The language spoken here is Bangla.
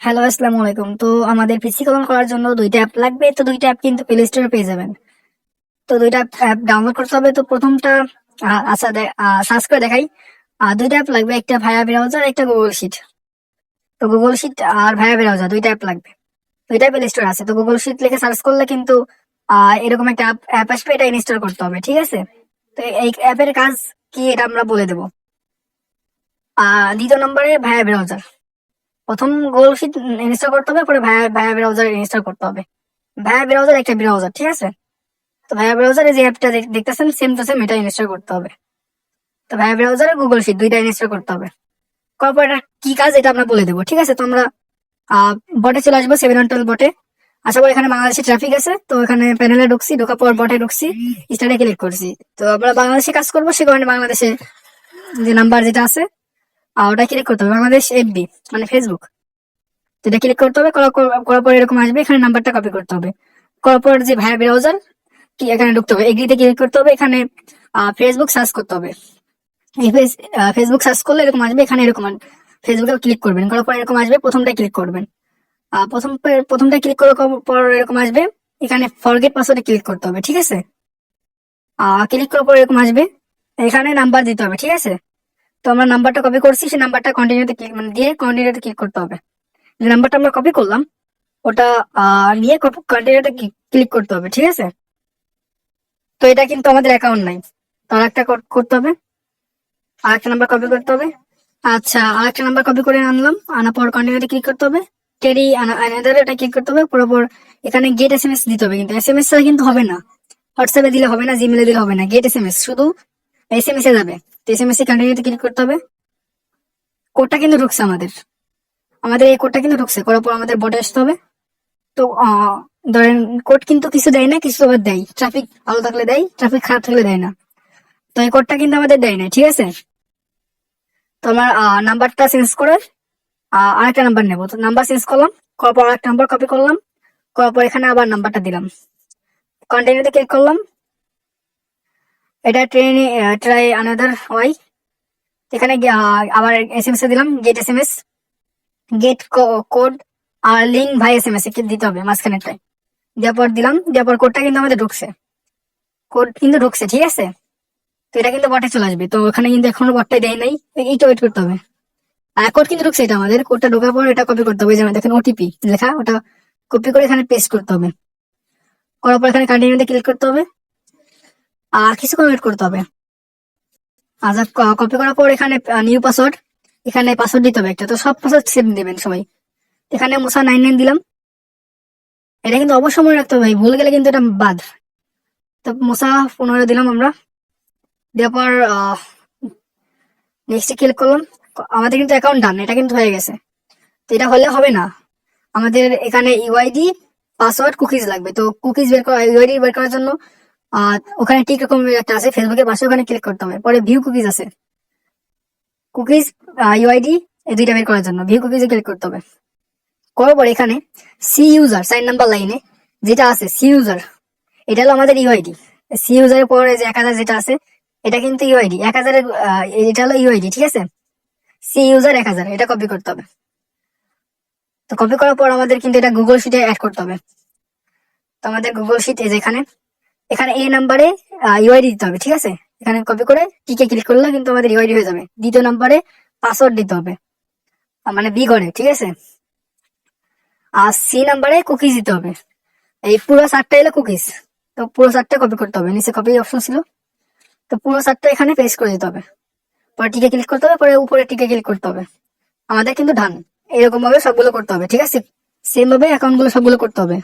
হ্যালো, আসসালামু আলাইকুম। তো আমাদের পিসি কলন করার জন্য দুইটা অ্যাপ লাগবে। তো দুইটা অ্যাপ কিন্তু প্লে স্টোরে পেয়ে যাবেন। তো দুইটা অ্যাপ ডাউনলোড করতে হবে। তো প্রথমটা আচ্ছা সার্চ করে দেখাই। দুইটা অ্যাপ লাগবে, একটা ভায়া ব্রাউজার, একটা গুগল শিট। তো গুগল শিট আর ভায়া ব্রাউজার দুইটা অ্যাপ লাগবে। দুইটাই প্লে স্টোরে আছে। তো গুগল শিট লিখে সার্চ করলে কিন্তু এরকম একটা অ্যাপ আসবে, এটা ইনস্টল করতে হবে, ঠিক আছে? তো এই অ্যাপের কাজ কি এটা আমরা বলে দেবো। দ্বিতীয় নম্বরে ভায়া ব্রাউজার। প্রথম গুগল শিট ইনস্টল করতে হবে, পরে ভায়া ভায়া ব্রাউজার ইনস্টল করতে হবে। ভায়া ব্রাউজার একটা ব্রাউজার, ঠিক আছে? তো ভায়া ব্রাউজারে যে অ্যাপটা দেখতেছেন সেম টু সেম এটা ইনস্টল করতে হবে। তো ভায়া ব্রাউজারে গুগল শিট দুইটা ইনস্টল করতে হবে। করার পর এটা কি কাজ এটা আমরা বলে দেবো, ঠিক আছে? তো আমরা বটে চলে আসবো, 712 বটে। আশা করি এখানে বাংলাদেশে ট্রাফিক আছে। তো এখানে প্যানেলে ঢুকছি, ঢোকার পর বটে ঢুকছি, স্টার্টে ক্লিক করছি। তো আমরা বাংলাদেশে কাজ করবো, সে কারণে বাংলাদেশে যে নাম্বার যেটা আছে ওটা ক্লিক করতে হবে, বাংলাদেশ এফবি মানে ফেসবুক। তো এটা ক্লিক করতে হবে। করার পর এরকম আসবে, এখানে নাম্বারটা কপি করতে হবে। করার পর যে ভায়া ব্রাউজার কি এখানে ঢুকতে হবে, এগ্রিতে ক্লিক করতে হবে। এখানে ফেসবুক সার্চ করতে হবে। এই ফেসবুক সার্চ করলে এরকম আসবে, এখানে এরকম ফেসবুকে ক্লিক করবেন। করার পর এরকম আসবে, প্রথমটায় ক্লিক করবেন। প্রথমটা ক্লিক করার পর এরকম আসবে, এখানে ফরগেট পাসওয়ার্ডে ক্লিক করতে হবে, ঠিক আছে? ক্লিক করার পর এরকম আসবে, এখানে নাম্বার দিতে হবে, ঠিক আছে? তো আমরা নাম্বারটা কপি করছি, সেই নাম্বারটা কন্টিনিউতে ক্লিক মানে দিয়ে কন্টিনিউতে ক্লিক করতে হবে। যে নাম্বারটা আমরা কপি করলাম ওটা নিয়ে কন্টিনিউতে ক্লিক করতে হবে, ঠিক আছে? তো এটা কিন্তু আমাদের অ্যাকাউন্ট নাই, তো আর একটা করতে হবে, আর একটা নাম্বার কপি করতে হবে। আচ্ছা, আর একটা নাম্বার কপি করে আনলাম, আনার পর কন্টিনিউতে ক্লিক করতে হবে। টেরি আনাদার এটা ক্লিক করতে হবে। পরপর এখানে গেট এসএমএস দিতে হবে, কিন্তু এসএমএস ছাড়া কিন্তু হবে না। হোয়াটসঅ্যাপে দিলে হবে না, জিমেলে দিলে হবে না, গেট এসএমএস শুধু এসএমএস এ যাবে। তো এসএমএস এ কন্টিনিউতে ক্লিক করতে হবে। কোডটা কিন্তু ঢুকছে আমাদের, আমাদের এই কোডটা কিন্তু ঢুকছে। করার পর আমাদের বটে আসতে হবে। তো ধরেন কোড কিন্তু কিছু দেয় না, কিছু আবার দেয়। ট্রাফিক ভালো থাকলে দেয়, ট্রাফিক খারাপ থাকলে দেয় না। তো এই কোডটা কিন্তু আমাদের দেয় না, ঠিক আছে? তো আমার নাম্বারটা চেঞ্জ করে আরেকটা নাম্বার নেবো। তো নাম্বার চেঞ্জ করলাম, করার পর আরেকটা নাম্বার কপি করলাম। করার পর এখানে আবার নাম্বারটা দিলাম, কন্টিনিউতে ক্লিক করলাম। এটা ট্রাই আনাদার ওয়াই। এখানে আবার এসএমএস এ দিলাম গেট এসএমএস, গেট কোড আর লিঙ্ক ভাই এসএমএস এ দিতে হবে মাঝখানেরটায়। দেওয়ার পর দিলাম, দেওয়ার পর কোডটা কিন্তু আমাদের ঢুকছে, কোড কিন্তু ঢুকছে, ঠিক আছে? তো এটা কিন্তু বটে চলে আসবে। তো ওখানে কিন্তু এখনো বটটাই দেয় নাই, এইটা ওয়েট করতে হবে। আর কোড কিন্তু ঢুকছে, এটা আমাদের কোডটা ঢোকার পর এটা কপি করতে হবে, যেমন দেখেন ওটিপি লেখা, ওটা কপি করে এখানে পেস্ট করতে হবে। করার পর এখানে কন্টিনিউতে ক্লিক করতে হবে, আর কিছুক্ষণ ওয়েট করতে হবে। আচ্ছা, কপি করার পর এখানে নিউ পাসওয়ার্ড, এখানে পাসওয়ার্ড দিতে হবে একটা। তো সব পাসওয়ার্ড সেম দিবেন সবাই। এখানে মুসা 99 দিলাম। এটা কিন্তু অবশ্যই মনে রাখতে হবে ভাই, ভুলে গেলে কিন্তু এটা বাদ। তো মুসা 15 দিলাম আমরা। দেওয়ার পর নেক্সট ক্লিক করলাম। আমাদের কিন্তু অ্যাকাউন্ট ডান, এটা কিন্তু হয়ে গেছে। তো এটা হলে হবে না, আমাদের এখানে ইউআইডি পাসওয়ার্ড কুকিজ লাগবে। তো কুকিজ বের করা, ইউআইডি বের করার জন্য ওখানে ঠিক রকম একটা আছে ফেসবুকের পাশে, ওখানে ক্লিক করতে হবে। পরে ভিউ কুকিজ আছে, কুকিজ ইউআইডি এই দুইটা বের করার জন্য ভিউ কুকিজে ক্লিক করতে হবে। করার পর এখানে সি ইউজার 4 নাম্বার লাইনে যেটা আছে সি ইউজার, এটা হলো আমাদের ইউআইডি। সি ইউজারের পরে যে 1000 যেটা আছে এটা কিন্তু ইউআইডি 1000 এটা হলো ইউআইডি, ঠিক আছে? সি ইউজার 1000 এটা কপি করতে হবে। তো কপি করার পর আমাদের কিন্তু এটা গুগল শিটে অ্যাড করতে হবে। তো আমাদের গুগল শিট এই যে এখানে, এখানে এই নাম্বারে ইউআইডি দিতে হবে, ঠিক আছে? এখানে কপি করে টিকে ক্লিক করলে কিন্তু আমাদের ইউআইডি হয়ে যাবে। দ্বিতীয় নাম্বারে পাসওয়ার্ড দিতে হবে, মানে বি ঘরে, ঠিক আছে? আর সি নাম্বারে কুকিজ দিতে হবে। এই পুরো 4টা এলো কুকিজ। তো পুরো 4টা কপি করতে হবে, নিচে কপি অপশন ছিল। তো পুরো 4টা এখানে পেস্ট করে দিতে হবে। পরে টিকে ক্লিক করতে হবে, পরে উপরে টিকে ক্লিক করতে হবে। আমাদের কিন্তু ডান। এরকম ভাবে সবগুলো করতে হবে, ঠিক আছে? সেম ভাবে অ্যাকাউন্ট গুলো সবগুলো করতে হবে।